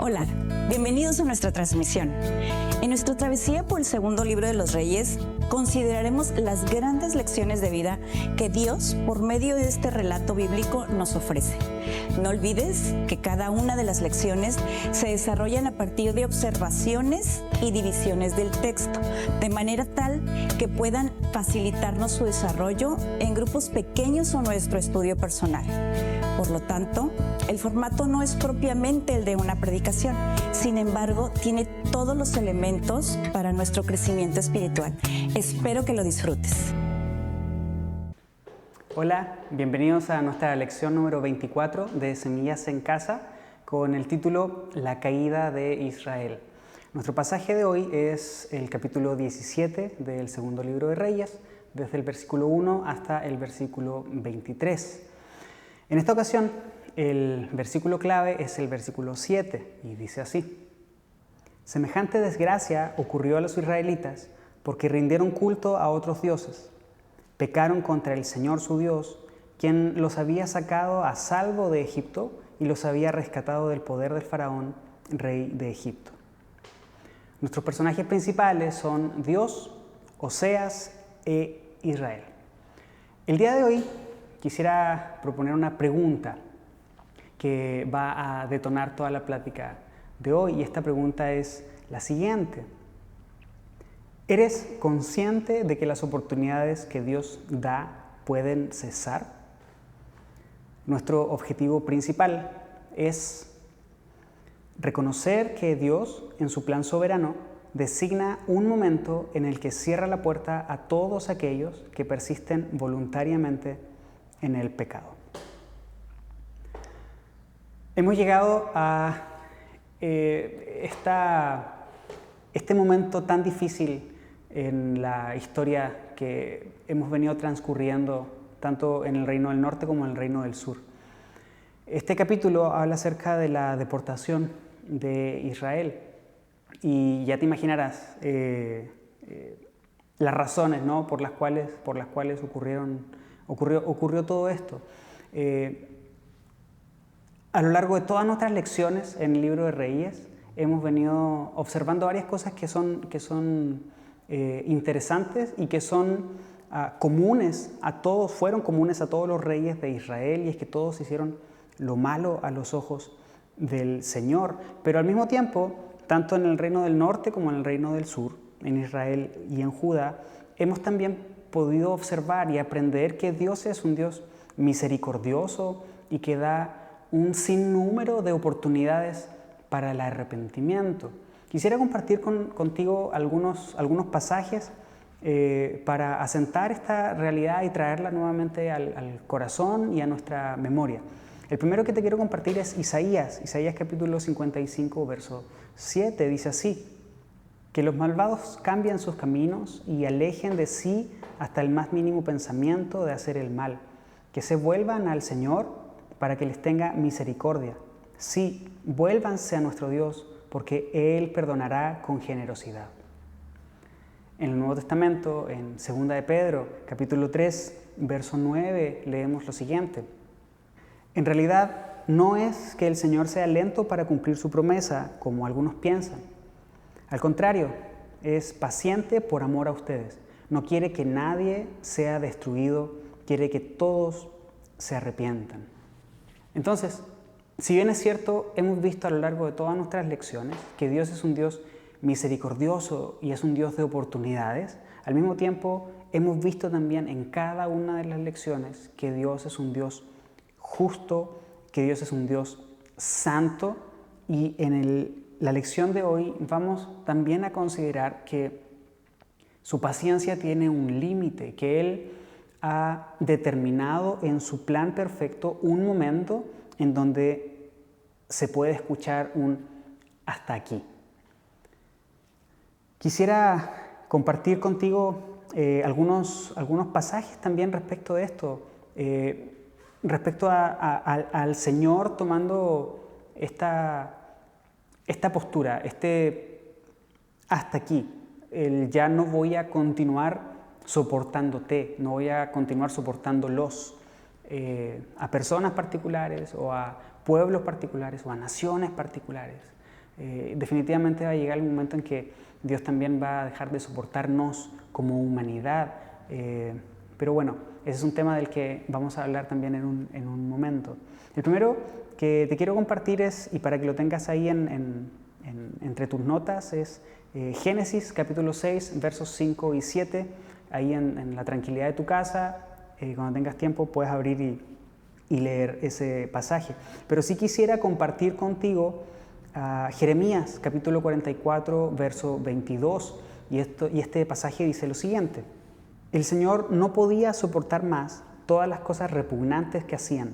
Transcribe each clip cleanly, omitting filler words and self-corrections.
Hola, bienvenidos a nuestra transmisión. En nuestra travesía por el segundo libro de los Reyes, consideraremos las grandes lecciones de vida que Dios, por medio de este relato bíblico, nos ofrece. No olvides que cada una de las lecciones se desarrollan a partir de observaciones y divisiones del texto, de manera tal que puedan facilitarnos su desarrollo en grupos pequeños o nuestro estudio personal. Por lo tanto, el formato no es propiamente el de una predicación, sin embargo, tiene todos los elementos para nuestro crecimiento espiritual. Espero que lo disfrutes. Hola, bienvenidos a nuestra lección número 24 de Semillas en Casa con el título La caída de Israel. Nuestro pasaje de hoy es el capítulo 17 del segundo libro de Reyes, desde el versículo 1 hasta el versículo 23. En esta ocasión, el versículo clave es el versículo 7 y dice así: Semejante desgracia ocurrió a los israelitas porque rindieron culto a otros dioses. Pecaron contra el Señor su Dios, quien los había sacado a salvo de Egipto y los había rescatado del poder del faraón, rey de Egipto. Nuestros personajes principales son Dios, Oseas e Israel. El día de hoy quisiera proponer una pregunta que va a detonar toda la plática de hoy, y esta pregunta es la siguiente: ¿eres consciente de que las oportunidades que Dios da pueden cesar? Nuestro objetivo principal es reconocer que Dios, en su plan soberano, designa un momento en el que cierra la puerta a todos aquellos que persisten voluntariamente en el pecado. Hemos llegado a este momento tan difícil en la historia que hemos venido transcurriendo tanto en el Reino del Norte como en el Reino del Sur. Este capítulo habla acerca de la deportación de Israel y ya te imaginarás las razones, ¿no?, por las cuales ocurrió todo esto. A lo largo de todas nuestras lecciones en el libro de Reyes hemos venido observando varias cosas que son interesantes y que son fueron comunes a todos los reyes de Israel, y es que todos hicieron lo malo a los ojos del Señor. Pero al mismo tiempo, tanto en el Reino del Norte como en el Reino del Sur, en Israel y en Judá, hemos también podido observar y aprender que Dios es un Dios misericordioso y que da un sinnúmero de oportunidades para el arrepentimiento. Quisiera compartir contigo algunos pasajes para asentar esta realidad y traerla nuevamente al corazón y a nuestra memoria. El primero que te quiero compartir es Isaías capítulo 55, verso 7, dice así: que los malvados cambien sus caminos y alejen de sí hasta el más mínimo pensamiento de hacer el mal, que se vuelvan al Señor para que les tenga misericordia. Sí, vuélvanse a nuestro Dios, porque Él perdonará con generosidad. En el Nuevo Testamento, en 2 de Pedro, capítulo 3, verso 9, leemos lo siguiente: En realidad, no es que el Señor sea lento para cumplir su promesa, como algunos piensan. Al contrario, es paciente por amor a ustedes. No quiere que nadie sea destruido, quiere que todos se arrepientan. Entonces, si bien es cierto, hemos visto a lo largo de todas nuestras lecciones que Dios es un Dios misericordioso y es un Dios de oportunidades, al mismo tiempo hemos visto también en cada una de las lecciones que Dios es un Dios justo, que Dios es un Dios santo, y en la lección de hoy vamos también a considerar que su paciencia tiene un límite, que Él ha determinado en su plan perfecto un momento en donde se puede escuchar un hasta aquí. Quisiera compartir contigo algunos pasajes también respecto de esto, respecto al Señor tomando esta postura, hasta aquí. Ya no voy a continuar soportándote, no voy a continuar soportándolos, a personas particulares o a pueblos particulares o a naciones particulares. Definitivamente va a llegar el momento en que Dios también va a dejar de soportarnos como humanidad. Pero bueno, ese es un tema del que vamos a hablar también en un momento. El primero que te quiero compartir es, y para que lo tengas ahí entre tus notas, es Génesis capítulo 6, versos 5 y 7. Ahí en la tranquilidad de tu casa, cuando tengas tiempo, puedes abrir y leer ese pasaje. Pero sí quisiera compartir contigo Jeremías capítulo 44, verso 22. Y este pasaje dice lo siguiente: el Señor no podía soportar más todas las cosas repugnantes que hacían.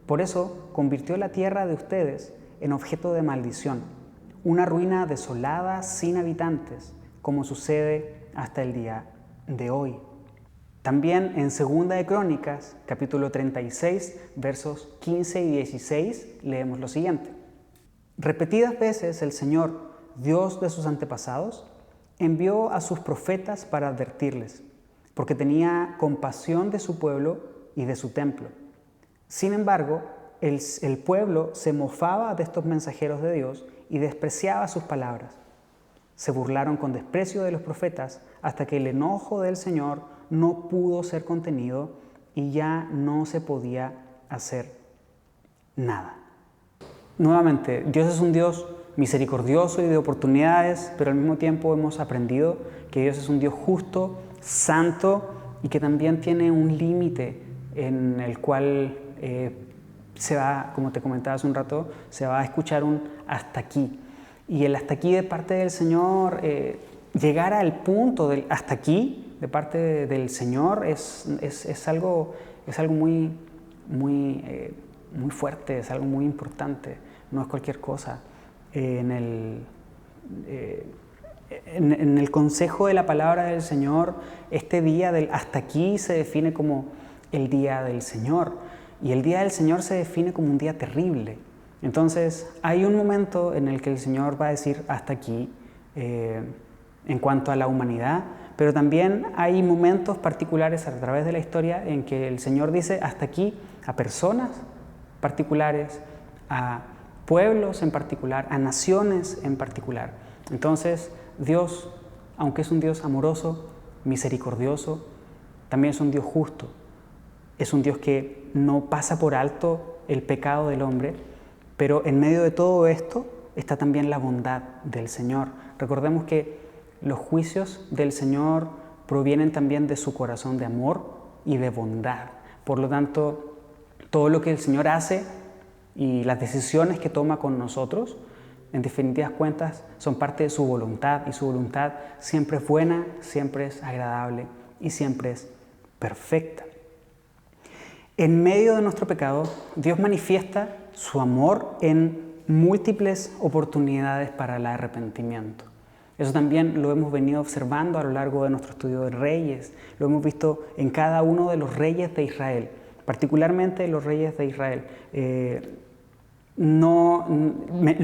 Por eso convirtió la tierra de ustedes en objeto de maldición, una ruina desolada sin habitantes, como sucede hasta el día de hoy. También en 2 de Crónicas, capítulo 36, versos 15 y 16, leemos lo siguiente: repetidas veces el Señor, Dios de sus antepasados, envió a sus profetas para advertirles, porque tenía compasión de su pueblo y de su templo. Sin embargo, el pueblo se mofaba de estos mensajeros de Dios y despreciaba sus palabras. Se burlaron con desprecio de los profetas hasta que el enojo del Señor no pudo ser contenido y ya no se podía hacer nada. Nuevamente, Dios es un Dios misericordioso y de oportunidades, pero al mismo tiempo hemos aprendido que Dios es un Dios justo, santo y que también tiene un límite en el cual se va, como te comentaba hace un rato, se va a escuchar un hasta aquí. Y el hasta aquí de parte del Señor, llegar al punto del hasta aquí de parte del Señor es algo muy fuerte, es algo muy importante, no es cualquier cosa. En el consejo de la palabra del Señor, este día del hasta aquí se define como el día del Señor, y el día del Señor se define como un día terrible. Entonces hay un momento en el que el Señor va a decir hasta aquí en cuanto a la humanidad, pero también hay momentos particulares a través de la historia en que el Señor dice hasta aquí a personas particulares, a pueblos en particular, a naciones en particular. Entonces Dios, aunque es un Dios amoroso, misericordioso, también es un Dios justo. Es un Dios que no pasa por alto el pecado del hombre, pero en medio de todo esto está también la bondad del Señor. Recordemos que los juicios del Señor provienen también de su corazón de amor y de bondad. Por lo tanto, todo lo que el Señor hace y las decisiones que toma con nosotros, en definitivas cuentas, son parte de su voluntad, y su voluntad siempre es buena, siempre es agradable y siempre es perfecta. En medio de nuestro pecado, Dios manifiesta su amor en múltiples oportunidades para el arrepentimiento. Eso también lo hemos venido observando a lo largo de nuestro estudio de Reyes. Lo hemos visto en cada uno de los reyes de Israel, particularmente los reyes de Israel. Lo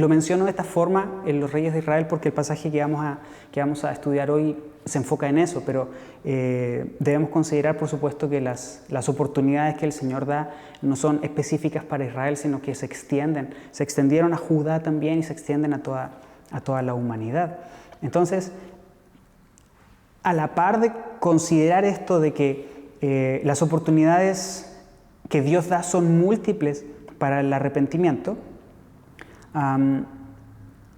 menciono de esta forma en los reyes de Israel porque el pasaje que vamos a estudiar hoy se enfoca en eso, pero debemos considerar, por supuesto, que las oportunidades que el Señor da no son específicas para Israel, sino que se extendieron a Judá también y se extienden a toda la humanidad. Entonces, a la par de considerar esto de que las oportunidades que Dios da son múltiples para el arrepentimiento,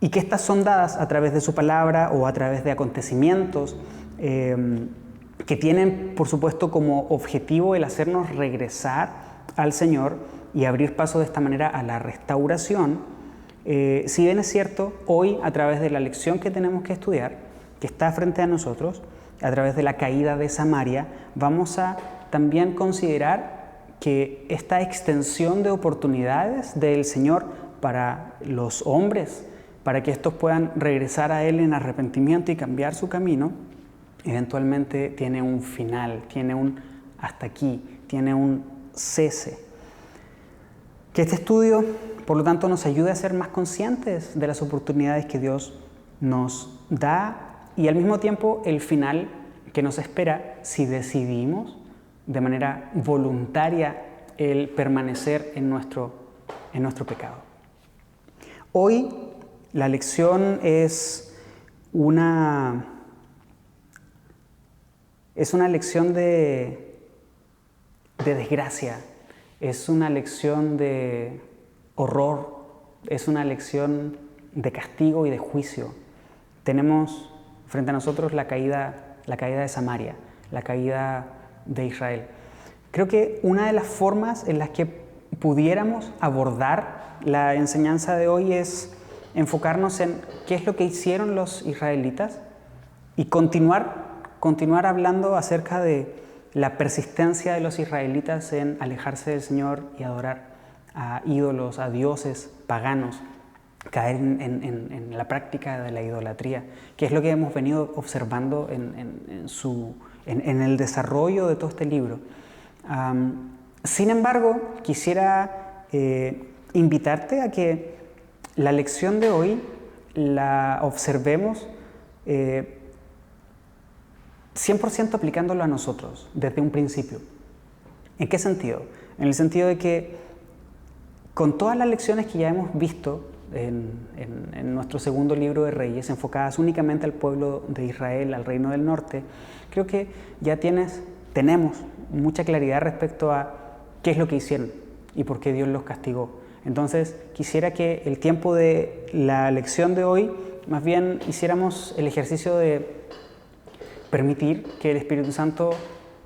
y que estas son dadas a través de su palabra o a través de acontecimientos que tienen, por supuesto, como objetivo el hacernos regresar al Señor y abrir paso de esta manera a la restauración. Si bien es cierto, hoy a través de la lección que tenemos que estudiar, que está frente a nosotros, a través de la caída de Samaria, vamos a también considerar que esta extensión de oportunidades del Señor para los hombres, para que estos puedan regresar a Él en arrepentimiento y cambiar su camino, eventualmente tiene un final, tiene un hasta aquí, tiene un cese. Que este estudio, por lo tanto, nos ayude a ser más conscientes de las oportunidades que Dios nos da y al mismo tiempo el final que nos espera si decidimos de manera voluntaria el permanecer en nuestro pecado. Hoy La lección es una lección de desgracia, es una lección de horror, es una lección de castigo y de juicio. Tenemos frente a nosotros la caída de Samaria, la caída de Israel. Creo que una de las formas en las que pudiéramos abordar la enseñanza de hoy es enfocarnos en qué es lo que hicieron los israelitas y continuar hablando acerca de la persistencia de los israelitas en alejarse del Señor y adorar a ídolos, a dioses paganos, caer en la práctica de la idolatría, que es lo que hemos venido observando en el desarrollo de todo este libro. Sin embargo, quisiera invitarte a que la lección de hoy la observemos 100% aplicándolo a nosotros desde un principio. ¿En qué sentido? En el sentido de que con todas las lecciones que ya hemos visto en nuestro segundo libro de Reyes, enfocadas únicamente al pueblo de Israel, al reino del norte, creo que ya tenemos mucha claridad respecto a qué es lo que hicieron y por qué Dios los castigó. Entonces, quisiera que el tiempo de la lección de hoy, más bien hiciéramos el ejercicio de permitir que el Espíritu Santo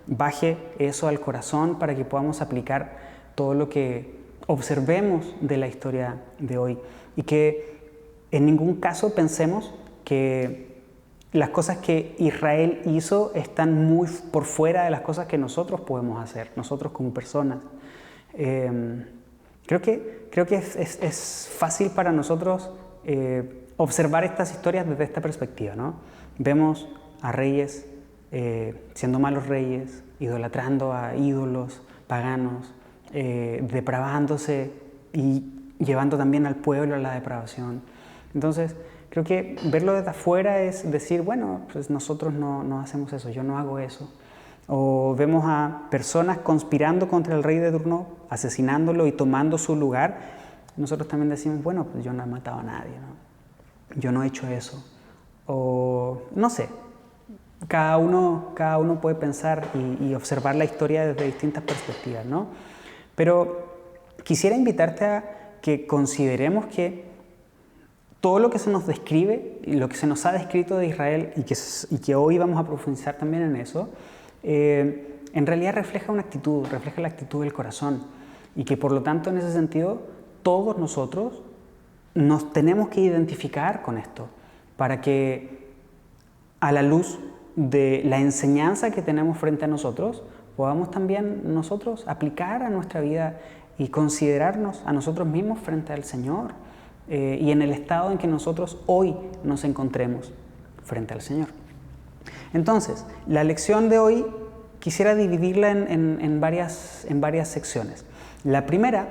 baje eso al corazón para que podamos aplicar todo lo que observemos de la historia de hoy y que en ningún caso pensemos que las cosas que Israel hizo están muy por fuera de las cosas que nosotros podemos hacer, nosotros como personas. Creo que es fácil para nosotros observar estas historias desde esta perspectiva, ¿no? Vemos a reyes siendo malos reyes, idolatrando a ídolos paganos, depravándose y llevando también al pueblo a la depravación. Entonces, creo que verlo desde afuera es decir, bueno, pues nosotros no hacemos eso, yo no hago eso. O vemos a personas conspirando contra el rey de turno, asesinándolo y tomando su lugar. Nosotros también decimos, bueno, pues yo no he matado a nadie, ¿no? Yo no he hecho eso. O no sé, cada uno puede pensar y observar la historia desde distintas perspectivas, ¿no? Pero quisiera invitarte a que consideremos que todo lo que se nos describe y lo que se nos ha descrito de Israel y que hoy vamos a profundizar también en eso, en realidad refleja una actitud, refleja la actitud del corazón y que por lo tanto en ese sentido todos nosotros nos tenemos que identificar con esto para que a la luz de la enseñanza que tenemos frente a nosotros podamos también nosotros aplicar a nuestra vida y considerarnos a nosotros mismos frente al Señor y en el estado en que nosotros hoy nos encontremos frente al Señor. Entonces, la lección de hoy quisiera dividirla en varias secciones. La primera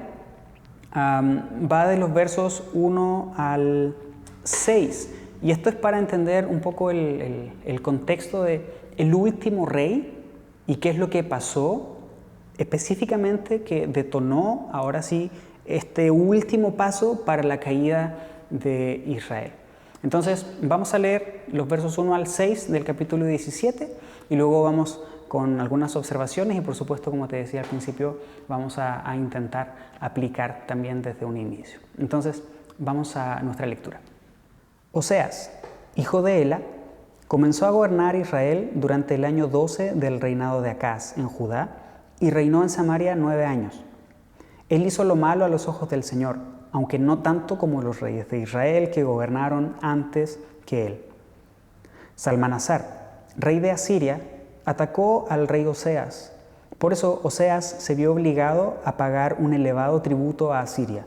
va de los versos 1 al 6 y esto es para entender un poco el contexto de el último rey y qué es lo que pasó específicamente que detonó ahora sí este último paso para la caída de Israel. Entonces vamos a leer los versos 1 al 6 del capítulo 17 y luego vamos con algunas observaciones y por supuesto, como te decía al principio, vamos a intentar aplicar también desde un inicio. Entonces vamos a nuestra lectura. Oseas, hijo de Ela, comenzó a gobernar Israel durante el año 12 del reinado de Acaz en Judá y reinó en Samaria 9 años. Él hizo lo malo a los ojos del Señor, aunque no tanto como los reyes de Israel que gobernaron antes que él. Salmanasar, rey de Asiria, atacó al rey Oseas. Por eso Oseas se vio obligado a pagar un elevado tributo a Asiria.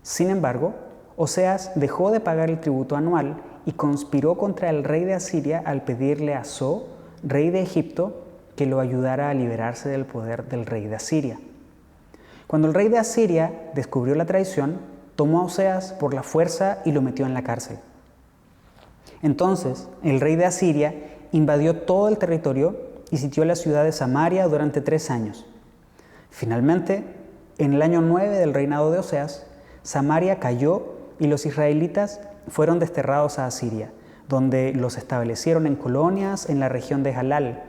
Sin embargo, Oseas dejó de pagar el tributo anual y conspiró contra el rey de Asiria al pedirle a So, rey de Egipto, que lo ayudara a liberarse del poder del rey de Asiria. Cuando el rey de Asiria descubrió la traición, tomó a Oseas por la fuerza y lo metió en la cárcel. Entonces, el rey de Asiria invadió todo el territorio y sitió la ciudad de Samaria durante 3 años. Finalmente, en el año 9 del reinado de Oseas, Samaria cayó y los israelitas fueron desterrados a Asiria, donde los establecieron en colonias en la región de Jalal,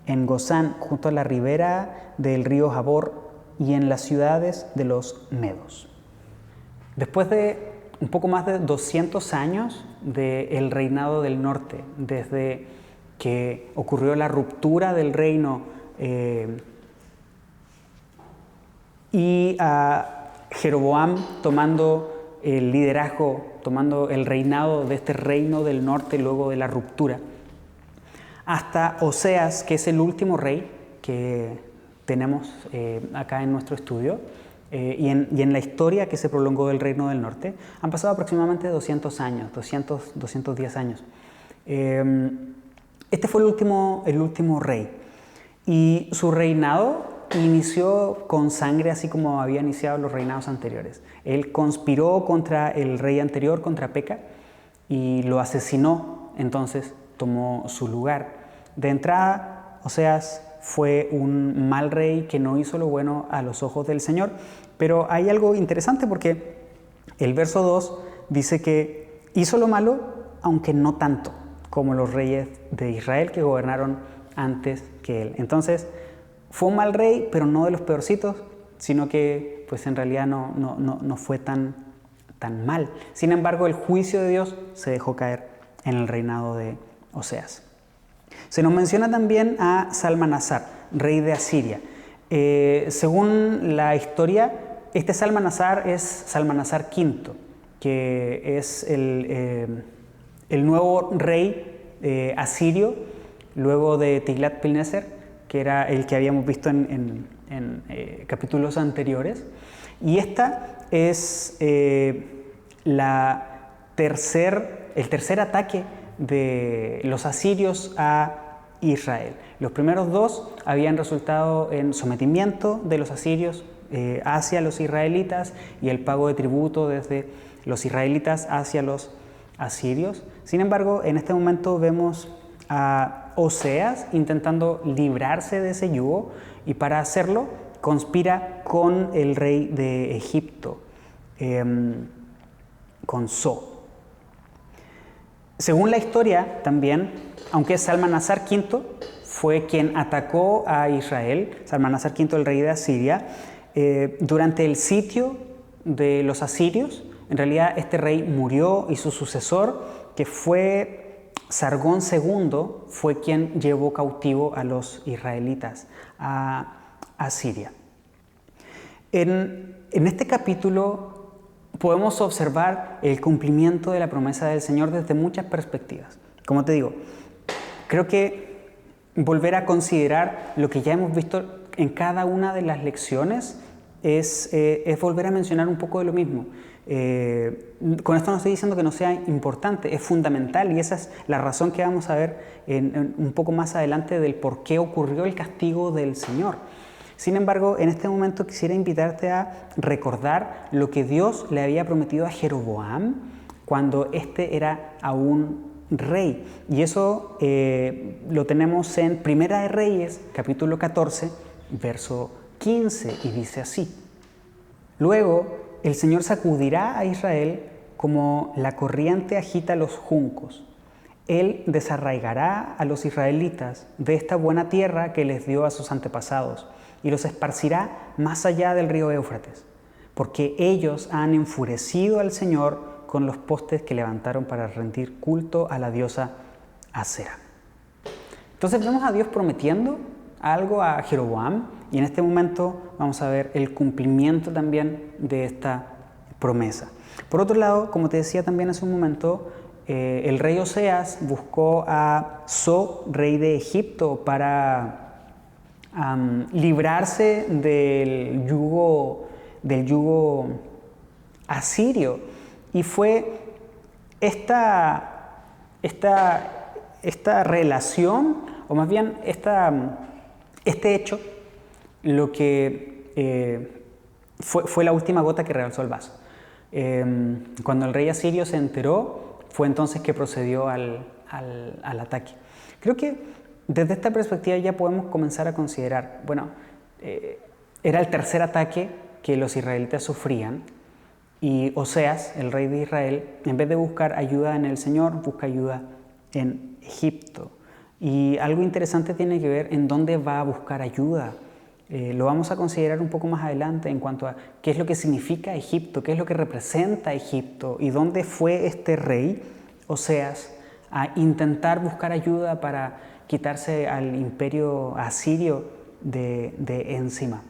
en Gozán, junto a la ribera del río Jabor, y en las ciudades de los medos. Después de un poco más de 200 años del reinado del norte, desde que ocurrió la ruptura del reino y a Jeroboam tomando el liderazgo, tomando el reinado de este reino del norte luego de la ruptura, hasta Oseas, que es el último rey que tenemos acá en nuestro estudio, y en la historia que se prolongó del reino del norte, han pasado aproximadamente 200 años, 210 años. Este fue el último rey, y su reinado inició con sangre, así como había iniciado los reinados anteriores. Él conspiró contra el rey anterior, contra Peca, y lo asesinó, entonces tomó su lugar. De entrada, Oseas fue un mal rey que no hizo lo bueno a los ojos del Señor, pero hay algo interesante porque el verso 2 dice que hizo lo malo, aunque no tanto como los reyes de Israel que gobernaron antes que él. Entonces, fue un mal rey, pero no de los peorcitos, sino que pues en realidad no fue tan mal. Sin embargo, el juicio de Dios se dejó caer en el reinado de Oseas. Se nos menciona también a Salmanasar, rey de Asiria. Según la historia, este Salmanasar es Salmanasar V, que es el nuevo rey asirio, luego de Tiglat-Pilneser, que era el que habíamos visto en capítulos anteriores. Y esta es el tercer ataque de los asirios a Israel. Los primeros dos habían resultado en sometimiento de los asirios hacia los israelitas y el pago de tributo desde los israelitas hacia los asirios. Sin embargo, en este momento vemos a Oseas intentando librarse de ese yugo, y para hacerlo conspira con el rey de Egipto, con So. Según la historia también, aunque Salmanasar V fue quien atacó a Israel, Salmanasar V, el rey de Asiria, durante el sitio de los asirios, en realidad este rey murió y su sucesor, que fue Sargón II, fue quien llevó cautivo a los israelitas a Asiria. En este capítulo podemos observar el cumplimiento de la promesa del Señor desde muchas perspectivas. Como te digo, creo que volver a considerar lo que ya hemos visto en cada una de las lecciones es volver a mencionar un poco de lo mismo. Con esto no estoy diciendo que no sea importante, es fundamental, y esa es la razón que vamos a ver un poco más adelante del por qué ocurrió el castigo del Señor. Sin embargo, en este momento quisiera invitarte a recordar lo que Dios le había prometido a Jeroboam cuando éste era aún rey. Y eso lo tenemos en Primera de Reyes, capítulo 14, verso 15, y dice así: Luego el Señor sacudirá a Israel como la corriente agita los juncos. Él desarraigará a los israelitas de esta buena tierra que les dio a sus antepasados y los esparcirá más allá del río Éufrates, porque ellos han enfurecido al Señor con los postes que levantaron para rendir culto a la diosa Asera. Entonces vemos a Dios prometiendo algo a Jeroboam, y en este momento vamos a ver el cumplimiento también de esta promesa. Por otro lado, como te decía también hace un momento, el rey Oseas buscó a So, rey de Egipto, para librarse del yugo asirio, y fue esta relación, o más bien este hecho, lo que fue la última gota que rebalsó el vaso. Cuando el rey asirio se enteró, fue entonces que procedió al ataque. Creo que desde esta perspectiva ya podemos comenzar a considerar, bueno, era el tercer ataque que los israelitas sufrían, Y Oseas, el rey de Israel, en vez de buscar ayuda en el Señor, busca ayuda en Egipto. Y algo interesante tiene que ver en dónde va a buscar ayuda. Lo vamos a considerar un poco más adelante en cuanto a qué es lo que significa Egipto, qué es lo que representa Egipto y dónde fue este rey, Oseas, a intentar buscar ayuda para quitarse al imperio asirio de encima.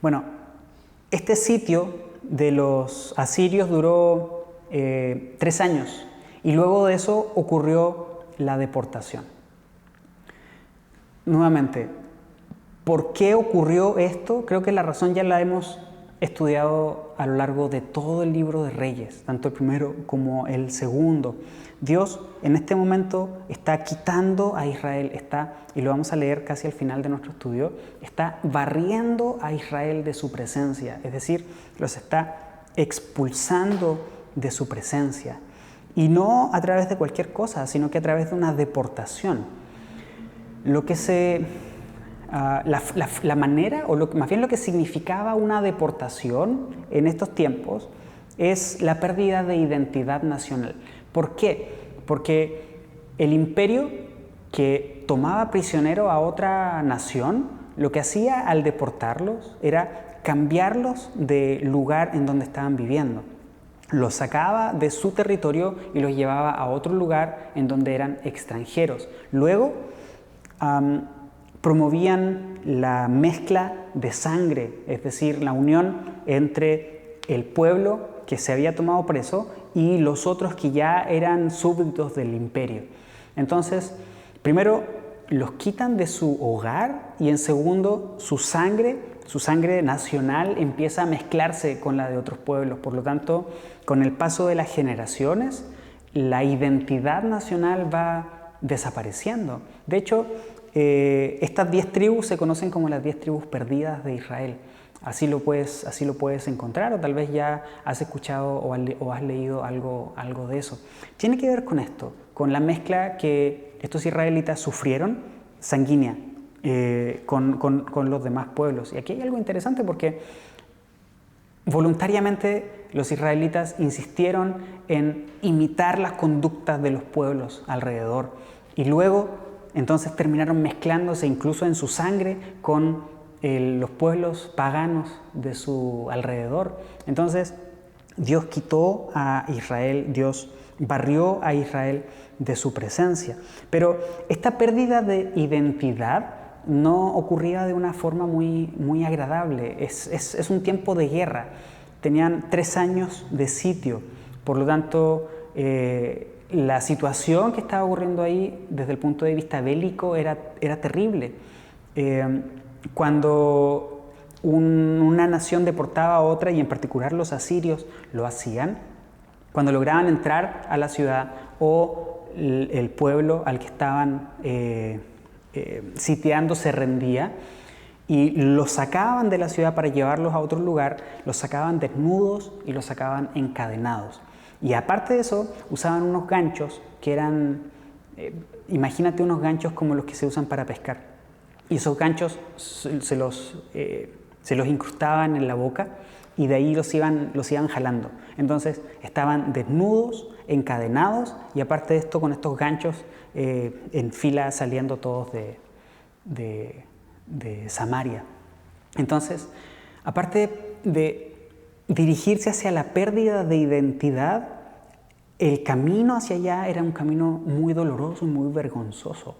Bueno, este sitio de los asirios duró 3 años y luego de eso ocurrió la deportación. Nuevamente, ¿por qué ocurrió esto? Creo que la razón ya la hemos estudiado a lo largo de todo el libro de Reyes, tanto el primero como el segundo. Dios en este momento está quitando a Israel, y lo vamos a leer casi al final de nuestro estudio, está barriendo a Israel de su presencia, es decir, los está expulsando de su presencia. Y no a través de cualquier cosa, sino que a través de una deportación. Lo que la manera, o más bien lo que significaba una deportación en estos tiempos, es la pérdida de identidad nacional. ¿Por qué? Porque el imperio que tomaba prisionero a otra nación, lo que hacía al deportarlos era cambiarlos de lugar en donde estaban viviendo. Los sacaba de su territorio y los llevaba a otro lugar en donde eran extranjeros. Luego promovían la mezcla de sangre, es decir, la unión entre el pueblo que se había tomado preso y los otros que ya eran súbditos del imperio. Entonces, primero los quitan de su hogar y en segundo su sangre nacional empieza a mezclarse con la de otros pueblos. Por lo tanto, con el paso de las generaciones, la identidad nacional va desapareciendo. De hecho, estas 10 tribus se conocen como las 10 tribus perdidas de Israel. Así lo puedes encontrar, o tal vez ya has escuchado o has leído algo de eso. Tiene que ver con esto, con la mezcla que estos israelitas sufrieron, sanguínea, con los demás pueblos. Y aquí hay algo interesante porque voluntariamente los israelitas insistieron en imitar las conductas de los pueblos alrededor. Y luego, entonces terminaron mezclándose incluso en su sangre con los pueblos paganos de su alrededor. Entonces Dios quitó a Israel, Dios barrió a Israel de su presencia. Pero esta pérdida de identidad no ocurría de una forma muy agradable. Es un tiempo de guerra. Tenían 3 años de sitio. Por lo tanto, la situación que estaba ocurriendo ahí desde el punto de vista bélico era terrible. Cuando una nación deportaba a otra, y en particular los asirios lo hacían, cuando lograban entrar a la ciudad o el pueblo al que estaban sitiando se rendía y los sacaban de la ciudad para llevarlos a otro lugar, los sacaban desnudos y los sacaban encadenados. Y aparte de eso, usaban unos ganchos que eran, imagínate unos ganchos como los que se usan para pescar. Y esos ganchos se los incrustaban en la boca y de ahí los iban jalando. Entonces estaban desnudos, encadenados y aparte de esto con estos ganchos en fila saliendo todos de Samaria. Entonces, aparte de dirigirse hacia la pérdida de identidad, el camino hacia allá era un camino muy doloroso y muy vergonzoso.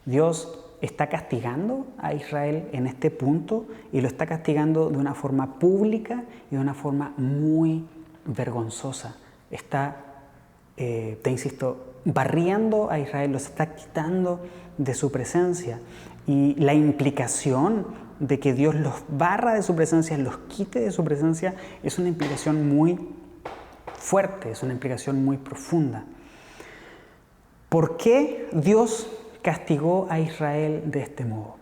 Dios está castigando a Israel en este punto y lo está castigando de una forma pública y de una forma muy vergonzosa. Está, te insisto, barriendo a Israel, los está quitando de su presencia. Y la implicación de que Dios los barra de su presencia, los quite de su presencia, es una implicación muy fuerte, es una implicación muy profunda. ¿Por qué Dios castigó a Israel de este modo?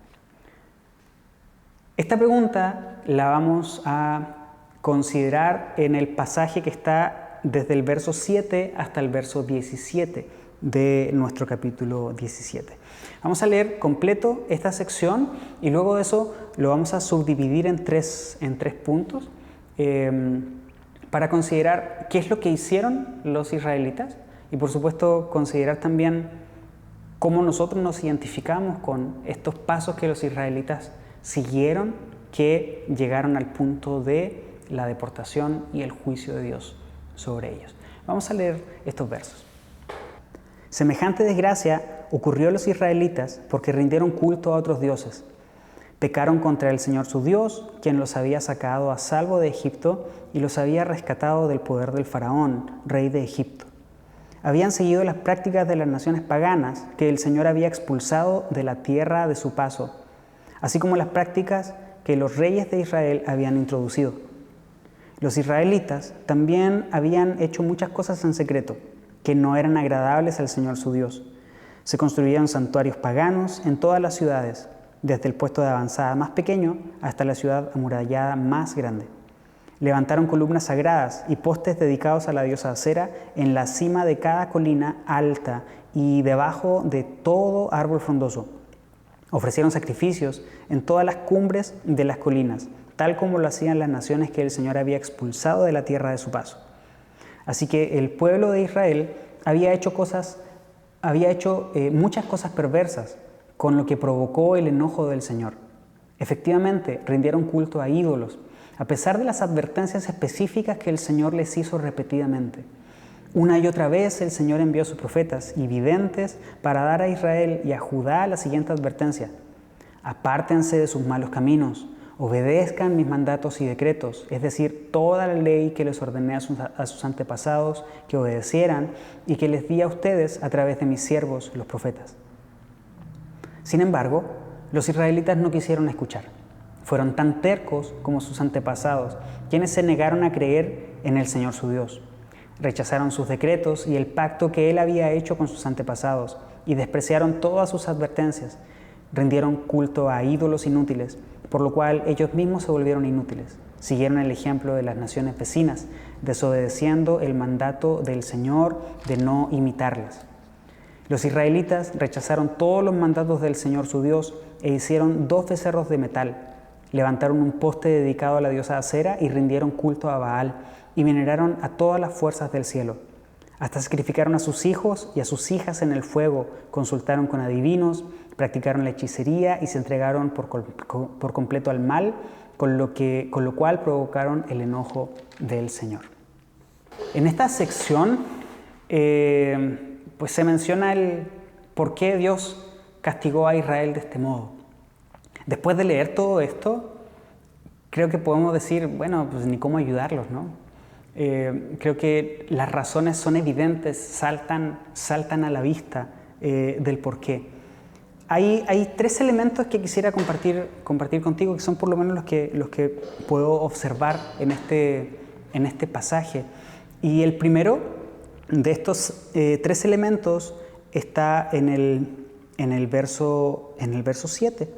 Esta pregunta la vamos a considerar en el pasaje que está desde el verso 7 hasta el verso 17 de nuestro capítulo 17. Vamos a leer completo esta sección y luego de eso lo vamos a subdividir en tres puntos para considerar qué es lo que hicieron los israelitas y por supuesto considerar también cómo nosotros nos identificamos con estos pasos que los israelitas siguieron que llegaron al punto de la deportación y el juicio de Dios sobre ellos. Vamos a leer estos versos. Semejante desgracia ocurrió a los israelitas porque rindieron culto a otros dioses. Pecaron contra el Señor su Dios, quien los había sacado a salvo de Egipto y los había rescatado del poder del faraón, rey de Egipto. Habían seguido las prácticas de las naciones paganas que el Señor había expulsado de la tierra de su paso, así como las prácticas que los reyes de Israel habían introducido. Los israelitas también habían hecho muchas cosas en secreto que no eran agradables al Señor su Dios. Se construían santuarios paganos en todas las ciudades, desde el puesto de avanzada más pequeño hasta la ciudad amurallada más grande. Levantaron columnas sagradas y postes dedicados a la diosa Acera en la cima de cada colina alta y debajo de todo árbol frondoso. Ofrecieron sacrificios en todas las cumbres de las colinas, tal como lo hacían las naciones que el Señor había expulsado de la tierra de su paso. Así que el pueblo de Israel había hecho muchas cosas perversas, con lo que provocó el enojo del Señor. Efectivamente, rindieron culto a ídolos, a pesar de las advertencias específicas que el Señor les hizo repetidamente. Una y otra vez el Señor envió a sus profetas y videntes para dar a Israel y a Judá la siguiente advertencia: apártense de sus malos caminos, obedezcan mis mandatos y decretos, es decir, toda la ley que les ordené a sus antepasados que obedecieran y que les di a ustedes a través de mis siervos, los profetas. Sin embargo, los israelitas no quisieron escuchar. Fueron tan tercos como sus antepasados, quienes se negaron a creer en el Señor su Dios. Rechazaron sus decretos y el pacto que Él había hecho con sus antepasados y despreciaron todas sus advertencias. Rindieron culto a ídolos inútiles, por lo cual ellos mismos se volvieron inútiles. Siguieron el ejemplo de las naciones vecinas, desobedeciendo el mandato del Señor de no imitarlas. Los israelitas rechazaron todos los mandatos del Señor su Dios e hicieron 2 becerros de metal. Levantaron un poste dedicado a la diosa Acera y rindieron culto a Baal y veneraron a todas las fuerzas del cielo. Hasta sacrificaron a sus hijos y a sus hijas en el fuego, consultaron con adivinos, practicaron la hechicería y se entregaron por completo al mal, con lo cual provocaron el enojo del Señor. En esta sección pues se menciona el por qué Dios castigó a Israel de este modo. Después de leer todo esto, creo que podemos decir, bueno, pues ni cómo ayudarlos, ¿no? Creo que las razones son evidentes, saltan a la vista del por qué. Hay 3 elementos que quisiera compartir contigo, que son por lo menos los que puedo observar en este pasaje. Y el primero de estos 3 elementos está en el verso 7.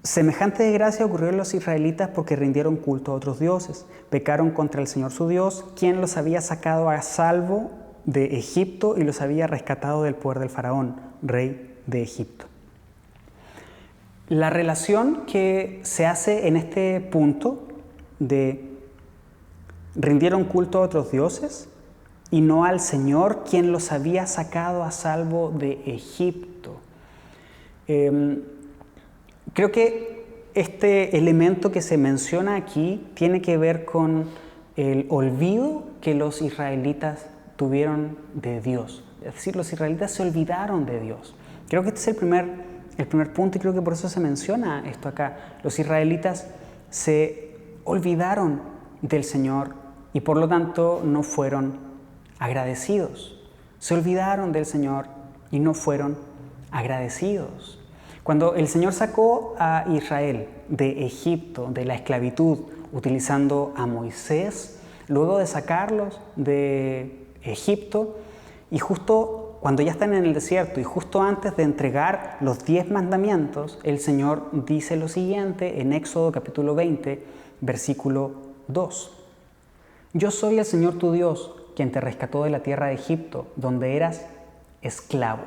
Semejante desgracia ocurrió a los israelitas porque rindieron culto a otros dioses. Pecaron contra el Señor su Dios, quien los había sacado a salvo de Egipto y los había rescatado del poder del faraón, rey de Egipto. La relación que se hace en este punto de rindieron culto a otros dioses y no al Señor, quien los había sacado a salvo de Egipto. Creo que este elemento que se menciona aquí tiene que ver con el olvido que los israelitas tuvieron de Dios. Es decir, los israelitas se olvidaron de Dios. Creo que este es el primer punto y creo que por eso se menciona esto acá. Los israelitas se olvidaron del Señor y por lo tanto no fueron agradecidos. Se olvidaron del Señor y no fueron agradecidos. Cuando el Señor sacó a Israel de Egipto, de la esclavitud, utilizando a Moisés, luego de sacarlos de Egipto, y justo cuando ya están en el desierto y justo antes de entregar los 10 mandamientos, el Señor dice lo siguiente en Éxodo capítulo 20, versículo 2. Yo soy el Señor tu Dios, quien te rescató de la tierra de Egipto, donde eras esclavo.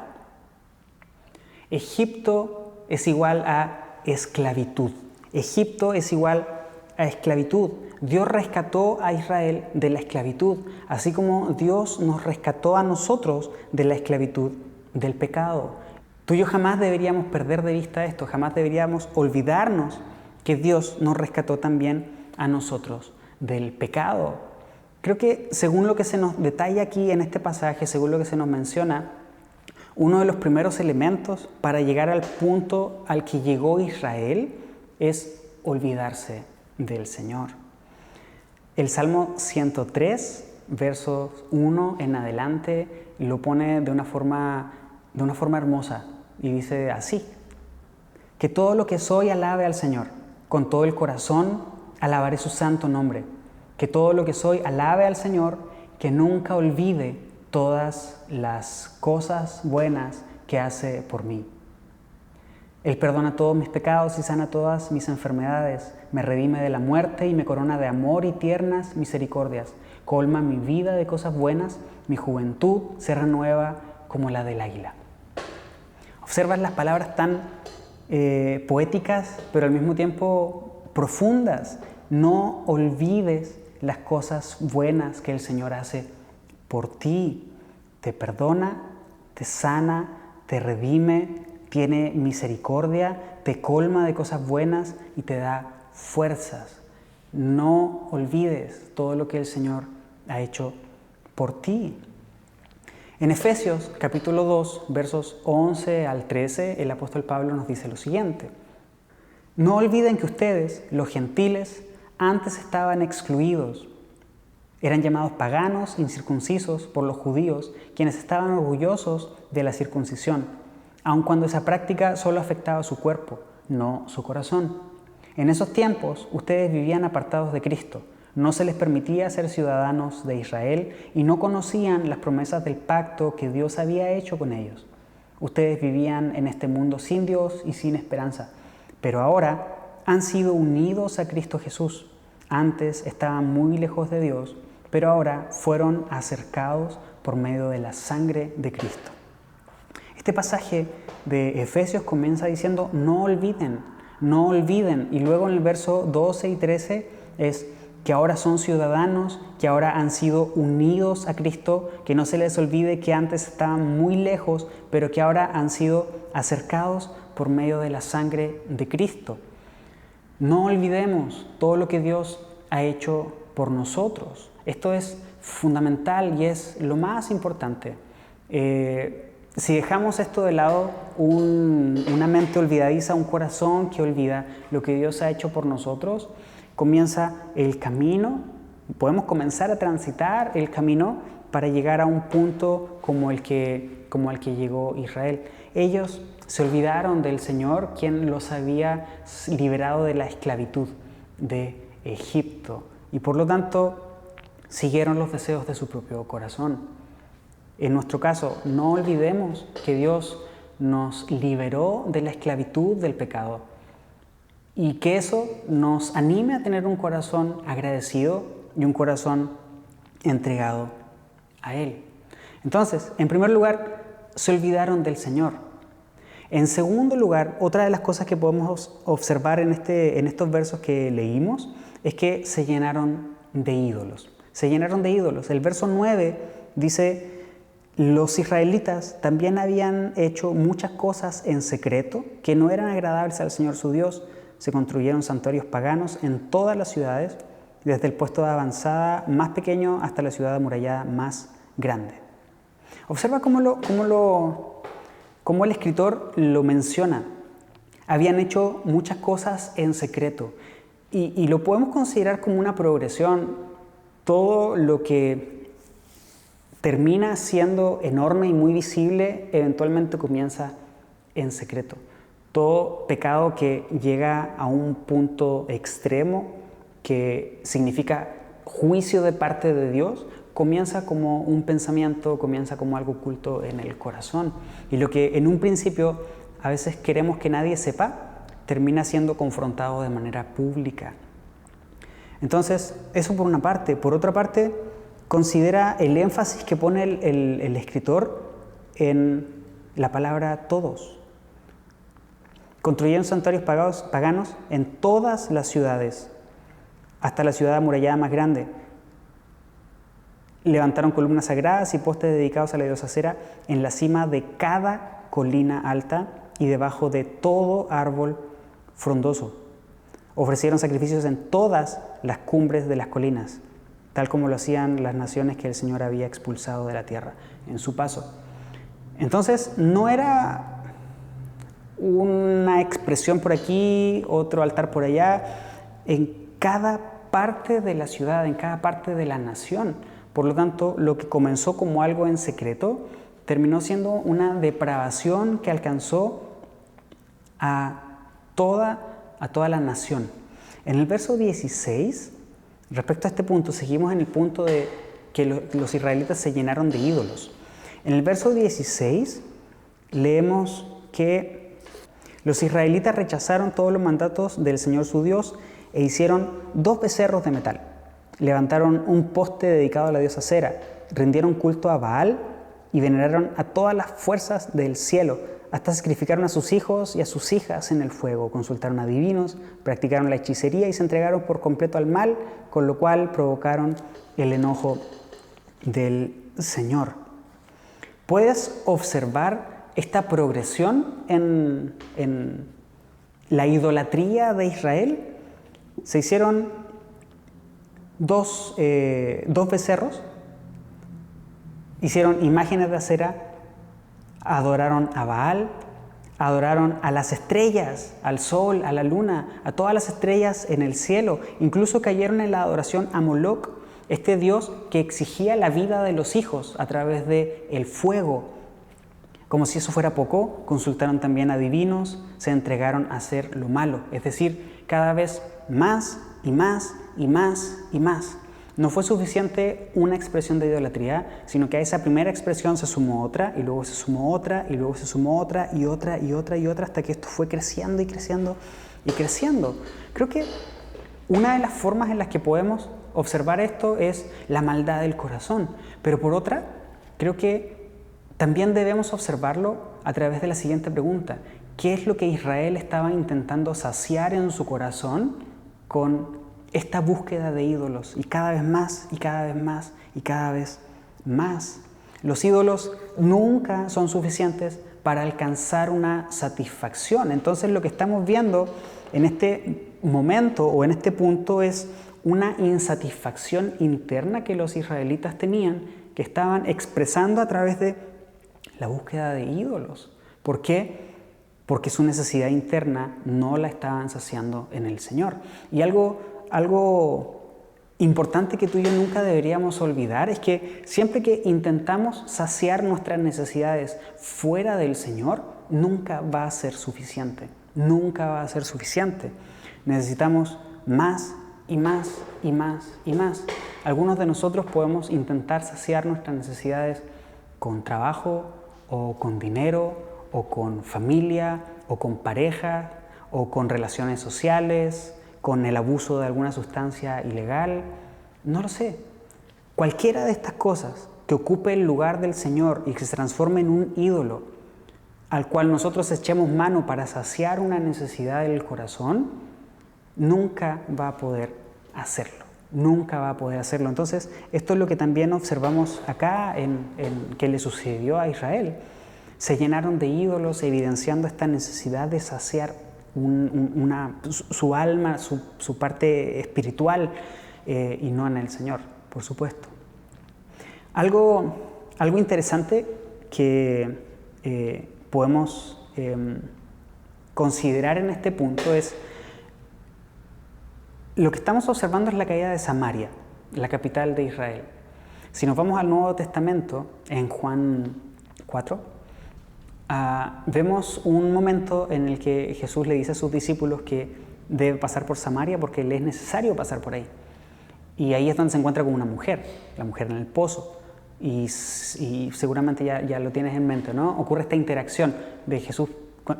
Egipto es igual a esclavitud. Egipto es igual a esclavitud. Dios rescató a Israel de la esclavitud, así como Dios nos rescató a nosotros de la esclavitud del pecado. Tú y yo jamás deberíamos perder de vista esto, jamás deberíamos olvidarnos que Dios nos rescató también a nosotros del pecado. Creo que según lo que se nos detalla aquí en este pasaje, según lo que se nos menciona, uno de los primeros elementos para llegar al punto al que llegó Israel es olvidarse del Señor. El Salmo 103, versos 1 en adelante, lo pone de una forma hermosa y dice así: que todo lo que soy alabe al Señor, con todo el corazón alabaré su santo nombre. Que todo lo que soy alabe al Señor, que nunca olvide todas las cosas buenas que hace por mí. Él perdona todos mis pecados y sana todas mis enfermedades, me redime de la muerte y me corona de amor y tiernas misericordias, colma mi vida de cosas buenas, mi juventud se renueva como la del águila. Observas las palabras tan poéticas, pero al mismo tiempo profundas. No olvides las cosas buenas que el Señor hace por ti. Te perdona, te sana, te redime, tiene misericordia, te colma de cosas buenas y te da fuerzas. No olvides todo lo que el Señor ha hecho por ti. En Efesios capítulo 2, versos 11 al 13, el apóstol Pablo nos dice lo siguiente: no olviden que ustedes, los gentiles, antes estaban excluidos. Eran llamados paganos, incircuncisos por los judíos, quienes estaban orgullosos de la circuncisión, aun cuando esa práctica solo afectaba su cuerpo, no su corazón. En esos tiempos, ustedes vivían apartados de Cristo. No se les permitía ser ciudadanos de Israel y no conocían las promesas del pacto que Dios había hecho con ellos. Ustedes vivían en este mundo sin Dios y sin esperanza, pero ahora han sido unidos a Cristo Jesús. Antes estaban muy lejos de Dios, pero ahora fueron acercados por medio de la sangre de Cristo. Este pasaje de Efesios comienza diciendo no olviden, y luego en el verso 12 y 13 es que ahora son ciudadanos, que ahora han sido unidos a Cristo, que no se les olvide que antes estaban muy lejos, pero que ahora han sido acercados por medio de la sangre de Cristo. No olvidemos todo lo que Dios ha hecho por nosotros. Esto es fundamental y es lo más importante. Si dejamos esto de lado, una mente olvidadiza, un corazón que olvida lo que Dios ha hecho por nosotros, comienza el camino, podemos comenzar a transitar el camino para llegar a un punto como el que llegó Israel. Ellos se olvidaron del Señor, quien los había liberado de la esclavitud de Egipto, y por lo tanto siguieron los deseos de su propio corazón. En nuestro caso, no olvidemos que Dios nos liberó de la esclavitud del pecado y que eso nos anime a tener un corazón agradecido y un corazón entregado a Él. Entonces, en primer lugar, se olvidaron del Señor. En segundo lugar, otra de las cosas que podemos observar en estos versos que leímos es que se llenaron de ídolos. Se llenaron de ídolos. El verso 9 dice: los israelitas también habían hecho muchas cosas en secreto que no eran agradables al Señor su Dios. Se construyeron santuarios paganos en todas las ciudades, desde el puesto de avanzada más pequeño hasta la ciudad amurallada más grande. Observa cómo el escritor lo menciona. Habían hecho muchas cosas en secreto y lo podemos considerar como una progresión. Todo lo que termina siendo enorme y muy visible eventualmente comienza en secreto. Todo pecado que llega a un punto extremo, que significa juicio de parte de Dios, comienza como un pensamiento, comienza como algo oculto en el corazón. Y lo que en un principio a veces queremos que nadie sepa, termina siendo confrontado de manera pública. Entonces, eso por una parte. Por otra parte, considera el énfasis que pone el escritor en la palabra todos. Construyeron santuarios paganos en todas las ciudades. hasta la ciudad amurallada más grande. Levantaron columnas sagradas y postes dedicados a la diosa Acera en la cima de cada colina alta y debajo de todo árbol frondoso. Ofrecieron sacrificios en todas las cumbres de las colinas, tal como lo hacían las naciones que el Señor había expulsado de la tierra en su paso. Entonces, no era una expresión por aquí, otro altar por allá, en cada parte de la ciudad, en cada parte de la nación. Por lo tanto, lo que comenzó como algo en secreto terminó siendo una depravación que alcanzó a toda la nación. En el verso 16, respecto a este punto, seguimos en el punto de que los israelitas se llenaron de ídolos. En el verso 16 leemos que los israelitas rechazaron todos los mandatos del Señor su Dios e hicieron 2 becerros de metal. Levantaron un poste dedicado a la diosa Acera, rindieron culto a Baal y veneraron a todas las fuerzas del cielo. Hasta sacrificaron a sus hijos y a sus hijas en el fuego, consultaron a adivinos, practicaron la hechicería y se entregaron por completo al mal, con lo cual provocaron el enojo del Señor. Puedes observar esta progresión en la idolatría de Israel. Se hicieron dos becerros, hicieron imágenes de acera, adoraron a Baal, adoraron a las estrellas, al sol, a la luna, a todas las estrellas en el cielo. Incluso cayeron en la adoración a Moloc, este dios que exigía la vida de los hijos a través del fuego. Como si eso fuera poco, consultaron también a divinos, se entregaron a hacer lo malo, es decir, cada vez más y más y más y más. No fue suficiente una expresión de idolatría, sino que a esa primera expresión se sumó otra, y luego se sumó otra, y luego se sumó otra, y otra, y otra, y otra, hasta que esto fue creciendo y creciendo y creciendo. Creo que una de las formas en las que podemos observar esto es la maldad del corazón, pero por otra, creo que también debemos observarlo a través de la siguiente pregunta: ¿qué es lo que Israel estaba intentando saciar en su corazón con esta búsqueda de ídolos? Y cada vez más, y cada vez más, y cada vez más. Los ídolos nunca son suficientes para alcanzar una satisfacción. Entonces lo que estamos viendo en este momento o en este punto es una insatisfacción interna que los israelitas tenían, que estaban expresando a través de la búsqueda de ídolos. ¿Por qué? Porque su necesidad interna no la estaban saciando en el Señor. Y algo importante que tú y yo nunca deberíamos olvidar es que siempre que intentamos saciar nuestras necesidades fuera del Señor, nunca va a ser suficiente. Nunca va a ser suficiente. Necesitamos más y más y más y más. Algunos de nosotros podemos intentar saciar nuestras necesidades con trabajo, o con dinero, o con familia, o con pareja, o con relaciones sociales, con el abuso de alguna sustancia ilegal. No lo sé. Cualquiera de estas cosas que ocupe el lugar del Señor y que se transforme en un ídolo al cual nosotros echemos mano para saciar una necesidad del corazón, nunca va a poder hacerlo. Nunca va a poder hacerlo. Entonces, esto es lo que también observamos acá en que le sucedió a Israel. Se llenaron de ídolos, evidenciando esta necesidad de saciar su alma, su parte espiritual, y no en el Señor, por supuesto. Algo interesante que podemos considerar en este punto es lo que estamos observando es la caída de Samaria, la capital de Israel. Si nos vamos al Nuevo Testamento, en Juan 4, vemos un momento en el que Jesús le dice a sus discípulos que debe pasar por Samaria porque le es necesario pasar por ahí. Y ahí es donde se encuentra con una mujer, la mujer en el pozo. Y seguramente ya lo tienes en mente, ¿no? Ocurre esta interacción de Jesús,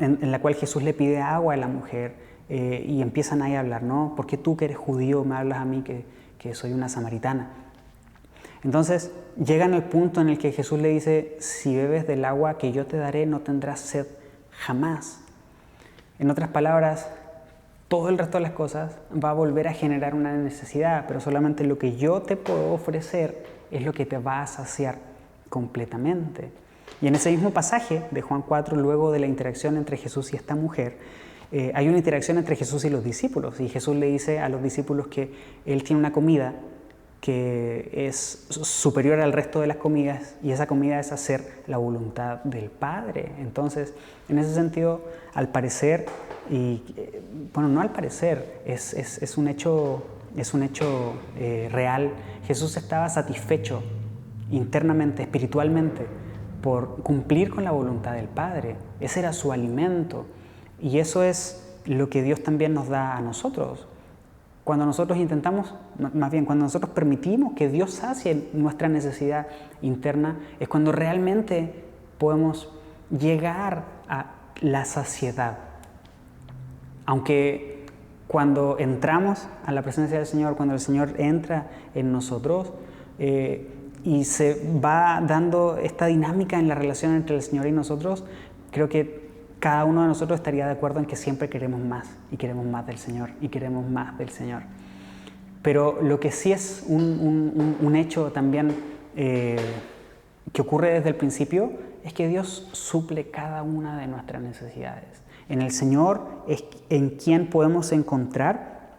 en la cual Jesús le pide agua a la mujer, y empiezan ahí a hablar, ¿no? ¿Por qué tú que eres judío me hablas a mí que soy una samaritana? Entonces llegan al punto en el que Jesús le dice: si bebes del agua que yo te daré no tendrás sed jamás. En otras palabras, todo el resto de las cosas va a volver a generar una necesidad, pero solamente lo que yo te puedo ofrecer es lo que te va a saciar completamente. Y en ese mismo pasaje de Juan 4, luego de la interacción entre Jesús y esta mujer, hay una interacción entre Jesús y los discípulos, y Jesús le dice a los discípulos que Él tiene una comida que es superior al resto de las comidas, y esa comida es hacer la voluntad del Padre. Entonces, en ese sentido, al parecer, no al parecer, es un hecho real, Jesús estaba satisfecho internamente, espiritualmente, por cumplir con la voluntad del Padre. Ese era su alimento, y eso es lo que Dios también nos da a nosotros. Cuando nosotros cuando nosotros permitimos que Dios sacie nuestra necesidad interna, es cuando realmente podemos llegar a la saciedad. Aunque cuando entramos a la presencia del Señor, cuando el Señor entra en nosotros y se va dando esta dinámica en la relación entre el Señor y nosotros, creo que cada uno de nosotros estaría de acuerdo en que siempre queremos más, y queremos más del Señor, y queremos más del Señor. Pero lo que sí es un hecho también que ocurre desde el principio es que Dios suple cada una de nuestras necesidades. En el Señor es en quien podemos encontrar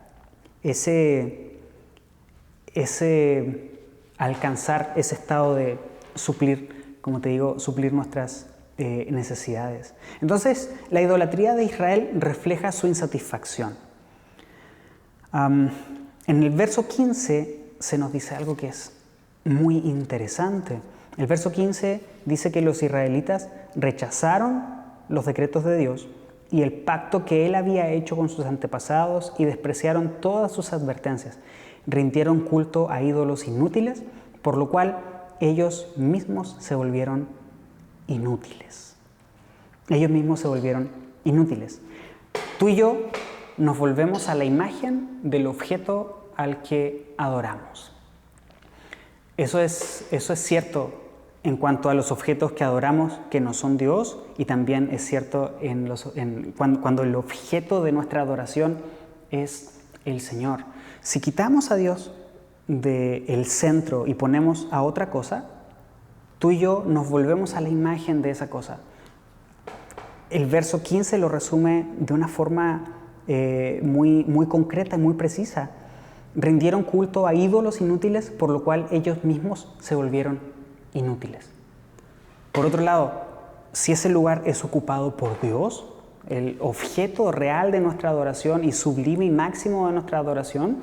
alcanzar ese estado de suplir, como te digo, suplir nuestras necesidades. Entonces, la idolatría de Israel refleja su insatisfacción. En el verso 15 se nos dice algo que es muy interesante. El verso 15 dice que los israelitas rechazaron los decretos de Dios y el pacto que Él había hecho con sus antepasados y despreciaron todas sus advertencias. Rindieron culto a ídolos inútiles, por lo cual ellos mismos se volvieron inútiles. Ellos mismos se volvieron inútiles. Tú y yo nos volvemos a la imagen del objeto al que adoramos. Eso es cierto en cuanto a los objetos que adoramos que no son Dios, y también es cierto cuando el objeto de nuestra adoración es el Señor. Si quitamos a Dios del centro y ponemos a otra cosa, tú y yo nos volvemos a la imagen de esa cosa. El verso 15 lo resume de una forma muy concreta y muy precisa. Rindieron culto a ídolos inútiles, por lo cual ellos mismos se volvieron inútiles. Por otro lado, si ese lugar es ocupado por Dios, el objeto real de nuestra adoración y sublime y máximo de nuestra adoración,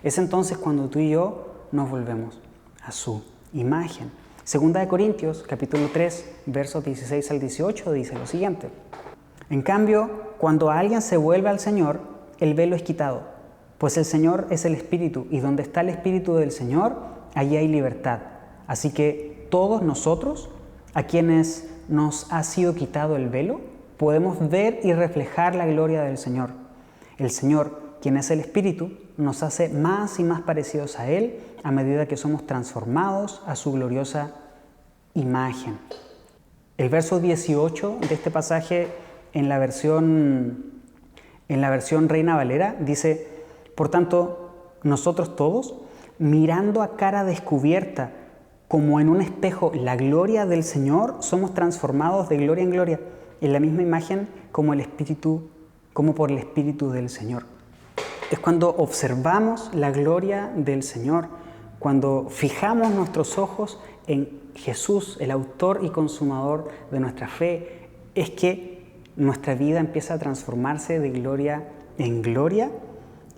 es entonces cuando tú y yo nos volvemos a su imagen. Segunda de Corintios, capítulo 3, versos 16 al 18, dice lo siguiente: en cambio, cuando alguien se vuelve al Señor, el velo es quitado, pues el Señor es el Espíritu, y donde está el Espíritu del Señor, allí hay libertad. Así que todos nosotros, a quienes nos ha sido quitado el velo, podemos ver y reflejar la gloria del Señor. El Señor, quien es el Espíritu, nos hace más y más parecidos a Él a medida que somos transformados a su gloriosa imagen. El verso 18 de este pasaje en la versión Reina Valera dice: por tanto, nosotros todos, mirando a cara descubierta, como en un espejo, la gloria del Señor, somos transformados de gloria en gloria, en la misma imagen como por el Espíritu del Señor. Es cuando observamos la gloria del Señor, cuando fijamos nuestros ojos en Jesús, el autor y consumador de nuestra fe, es que nuestra vida empieza a transformarse de gloria en gloria,